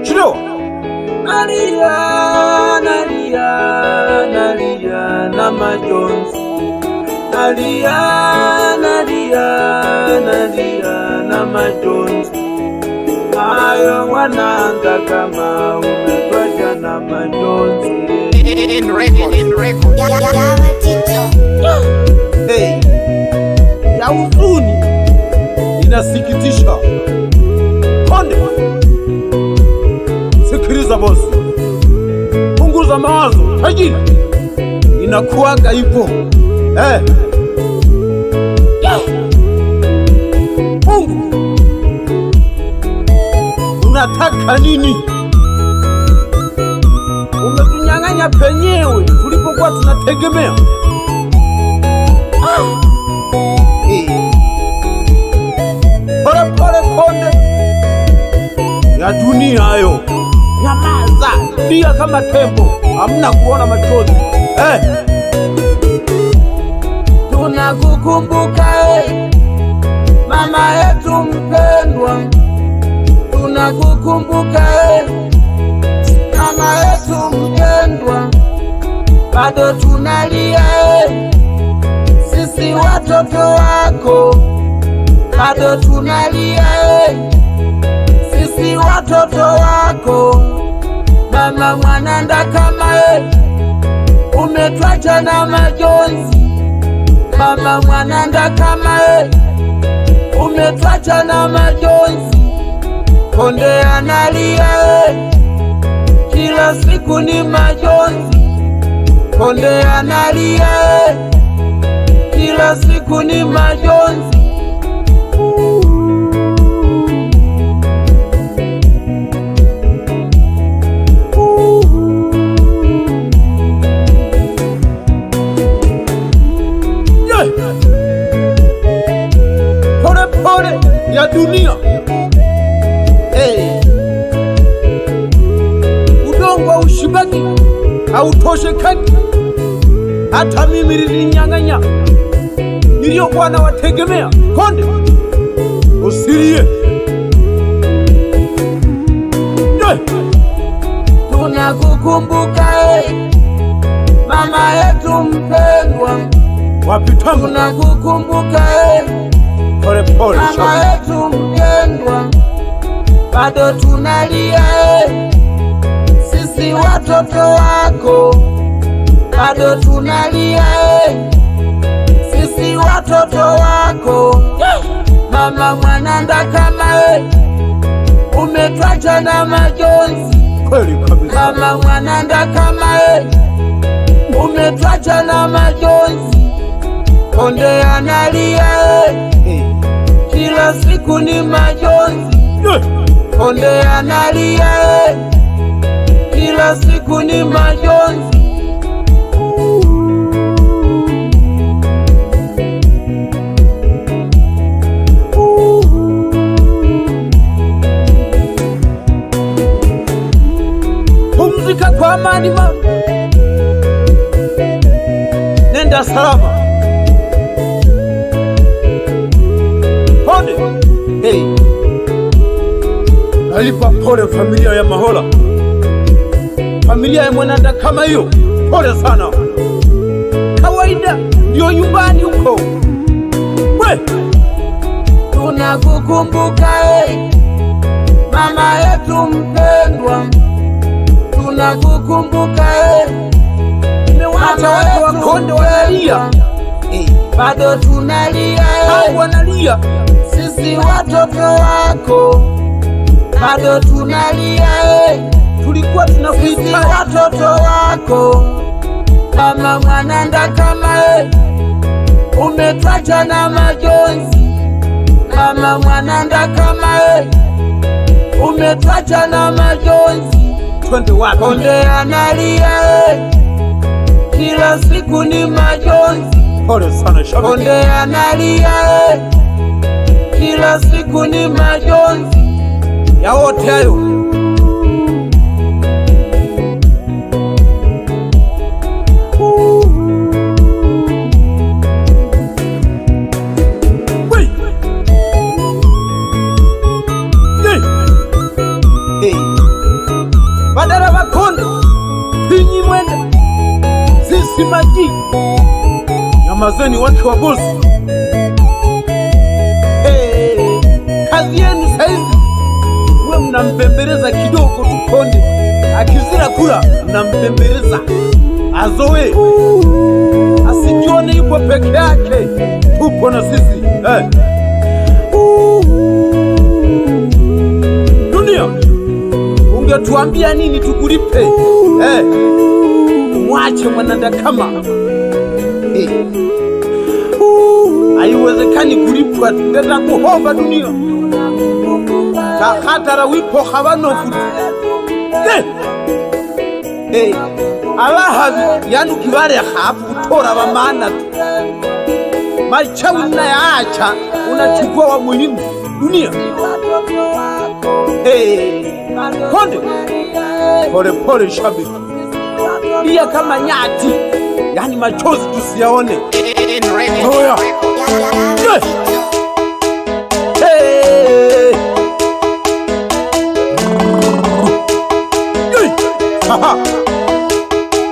Shiro! Nalia, nalia, nalia na majonzi. Nalia, nalia, nalia na majonzi. Hayo wanaanga kama umetwaja na majonzi. In record. Hey, ya huzuni inasikitisha. Konde, sikiliza bosi, punguza mawazo, tajiri inakuwaga hivyo. Mungu, unataka nini? Umetunyang'anya penyewe tulipokuwa tunategemea. Pole pole Konde, ya dunia hayo. Nyamaza, lia kama tembo, hamna kuona machozi. Tunakukumbuka mama yetu mpendwa, tunakukumbuka mama yetu mpendwa, bado tunalia sisi watoto wako, bado tunalia sisi watoto wako. Mama Mwananda kama umetwacha na majonzi, Mama Mwananda kama umetwacha na majonzi. Konde analia kila siku ni majonzi, Konde analia kila siku ni majonzi. Pole pole ya dunia. Udongo ushibaki hautoshekani. Hata mimi nilinyang'anya niliyokuwa nawategemea. Konde, usilie. Tunakukumbuka mama yetu mpendwa, Wapitamo, tunakukumbuka pole pole mama yetu mpendwa, bado tunalia sisi watoto wako, bado tunalia sisi watoto wako. Mama Mwananda kama umetwacha na majonzi, kweli kabisa. Mama Mwananda kama umetwacha na majonzi. Konde analia kila siku ni majonzi, Konde analia kila siku ni majonzi. Pumzika kwa amani mama, nenda salama. Konde, nalipa pole familia ya Mahola, familia ya Mwananda kama hiyo, pole sana. Kawaida ndio nyumbani huko. Tunakukumbuka mama yetu mpendwa, tunakukumbuka Umewacha watu wa Konde wanalia, bado tunalia wanalia sisi watoto wako, bado tunalia tulikuwa sisi tunakuhitaji. watoto wako. Mama Mwananda kama umetwacha na majonzi, Mama Mwananda kama umetwacha na majonzi. Twende wapi? Konde analia kila siku ni majonzi, Pole sana shabiki. Konde analia kila siku ni majonzi. Ya wote hayo nyamazeni wake wa bosi. Kazi yenu saizi uwe mnampembeleza kidogo tu Konde, akizira kula mnampembeleza azoe, asijione yupo peke yake, tupo na sisi Dunia, ungetuambia nini tukulipe? Mwache Mwanandakama. Haiwezekani kulipwa, tenda kuhomba Dunia. Kakatara wipo habanofu. Alahavi yanu kibare hafu kutora wa maana tu. Machawi mnayaacha unachukua wa muhimu Dunia. Konde, pole pole shabiki, lia kama nyati, yani machozi tusiyaone. Oya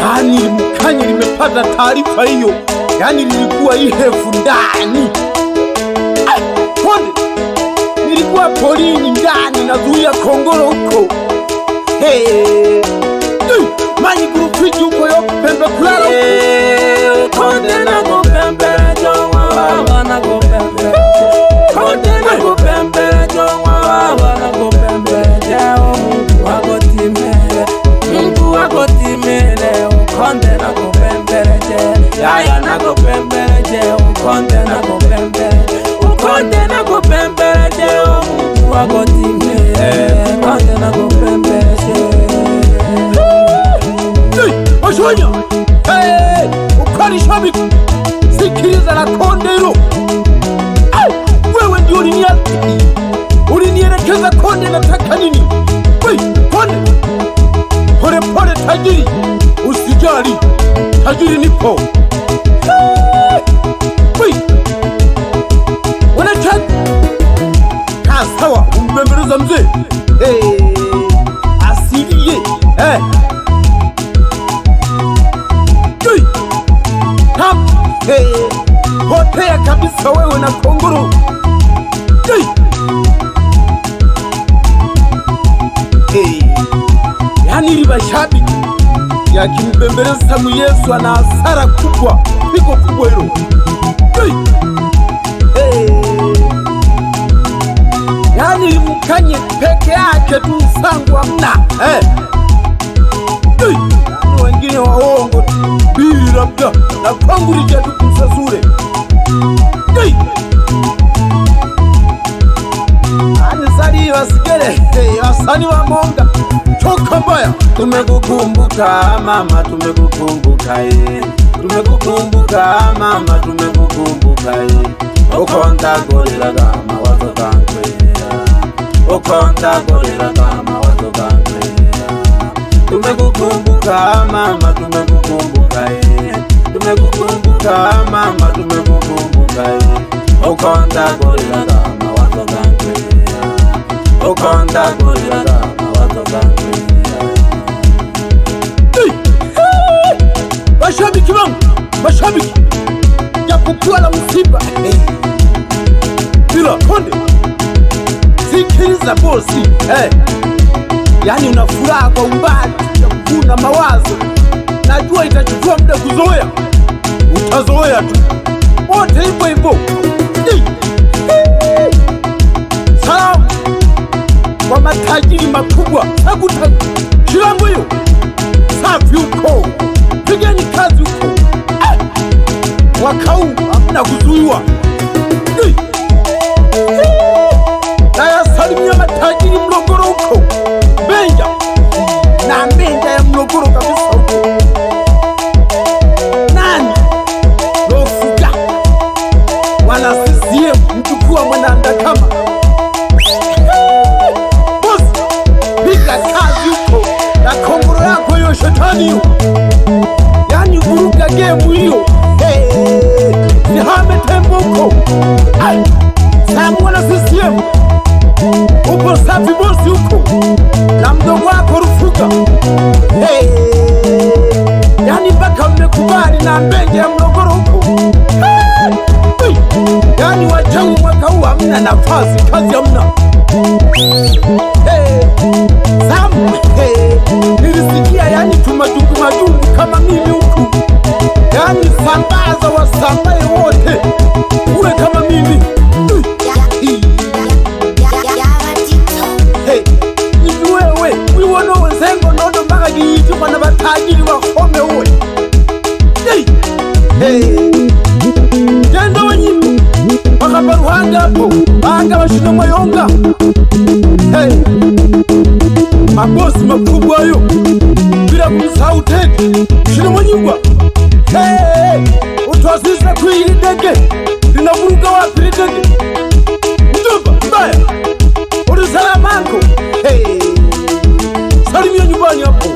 yani mkanya limepata taarifa hiyo, yani lilikuwa ihefu ndani. Konde, nilikuwa polini ndani nazuia kongolo huko. Manyi kurufiji huko yo pembe kulala. Konde na kupembe jowa na kupembe. Konde na kupembe jowa na kupembe. Jao Mungu wako timele, Mungu wako timele. Konde na kupembe je, yaya na kupembe je. Konde na kupembe, konde na kupembe je. Mungu wako timele, konde na kupembe je. Washonya, ukali shabiki, sikiliza la Konde hilo. Wewe ndio ulinielekeza Konde, nataka nini? Konde, pole pole tajiri, usijali, tajiri nipo. Wanachaki kasawa, umbembeleza mzee. Asilie potea kabisa wewe na kongoro. Yani liba shabiki yakimbembeleza mu Yesu ana hasara kubwa, piko kubwa hilo. Yani limkanye peke yake tu, msangu hamna. Wengine waongo bili labda na kwangu lijetu kumsasure. Anisari wasigele, wasani wa monga choka mbaya. Tumekukumbuka mama, tumekukumbuka tumekukumbuka mama, tumekukumbuka Okonda gorila kama watoto wangu, Okonda gorila kama watoto wangu. Tumekukumbuka mama, tumekukumbuka tumekukumbuka mama, tumekukumbuka Okonda gorila kama watoto wangu, Okonda gorila kama watoto wangu. Mashabiki wangu, mashabiki japokuwa la msiba bila Konde, sikiliza bosi. Yani una furaha kwa umbali ya kuvuna mawazo. Najua itachukua muda kuzoea, utazoea tu, wote hivyo hivyo. Salamu kwa matajiri makubwa, hakuta shilangu hiyo safi huko, pigeni kazi huko. Mwaka huu hamna kuzuiwa. Nayasalimia matajiri Mlogoro huko, Benja na Benja ya Mlogoro kabisa huko. Nani Lofuga wana CCM, mtukua Mwanandakama. Bosi, piga kazi huko na kongoro yako hiyo shetani hiyo, yani vuruga game hiyo. Nihame tembo huko. Samu wana CCM upo safi bosi huko, na mdogo wako Rufuga. Yani mpaka mmekubali na Mbenja ya Mlogoro huko. Yani wachawi mwaka huu hamna nafasi, kazi hamna. Zamu nilisikia yani tumajungu kama mimi huku, yani sambaza wasambaye wote uwe kama mimi. Hivi wewe wiwono wenzengo nono mpaka giiti mwana batajiri wakome uwe genda wenyimu bakava ruhanga hapo banga bashino mwayonga mabosi makubwa ayo bila kumsahau Teddy shino mwanyigwa utwasise kwili dege linavuruga wapi dege mjomba mbaya uli salamanko salimia nyumbani hapo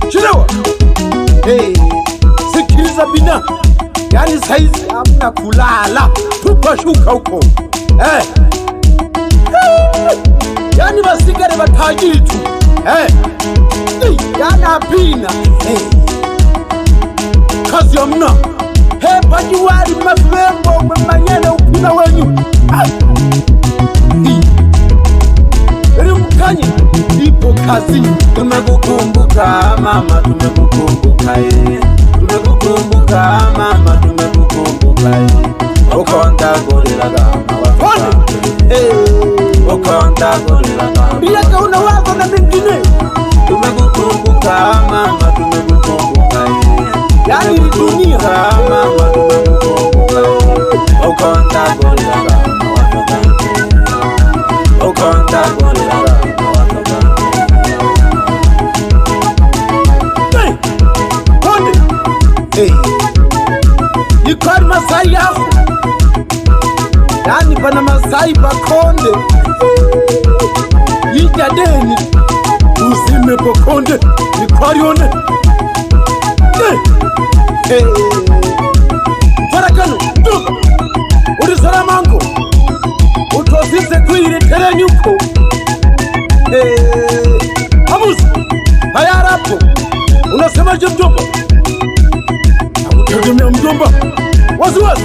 chilewa sikiliza bina yani saizi hamna kulala tupashuka huko yani basigare batajiri tu yani apina kazi hamna pajiwari mafembo mmanyene upina wenyu mkanyi ipo kazi. Tumekukumbuka mama, tumekukumbuka tumekukumbuka mama, tumekukumbuka ukonda gorila gama wafona ukonda gorila gama bila kauna wazo na mengine. Tumekukumbuka mama, tumekukumbuka yani dunia mama, tumekukumbuka ukonda gorila gama wafona ukonda gorila gama. Ikari Masai yako yani pana Masai pakonde yijadeni uzime pokonde ikari one farakano duka ulisara mango utosise kuire terenyuko hamuzi hayarapo unasema je mjomba? Tegemea mjomba wasiwasi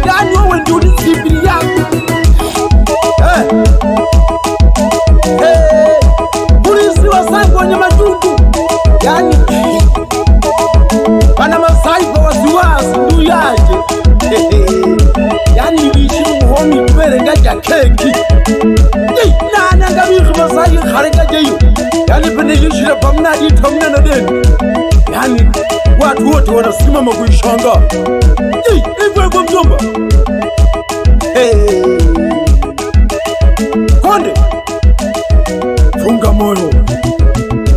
yani wewe ndio ulisibiri yangu polisi wasangu wenye majungu yani pana Masai kwa wasiwasi ndu yaje yani nilishimu muhomi mbere ngaja keki nana ngabiri Masai kharekaje yo yani pende yishire pamnaji tamna na deni yani watu wote wanasimama kuishanga hivyo kwa mjomba. Konde funga moyo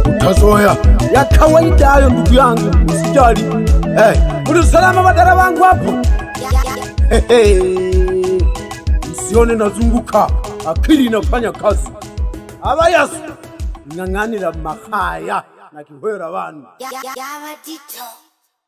utazoea ya kawaida hayo ndugu yangu usijali. Uli salama madara wangu hapo msione nazunguka akili inafanya kazi abayasu ng'ang'anira makaya na kihwera abantu.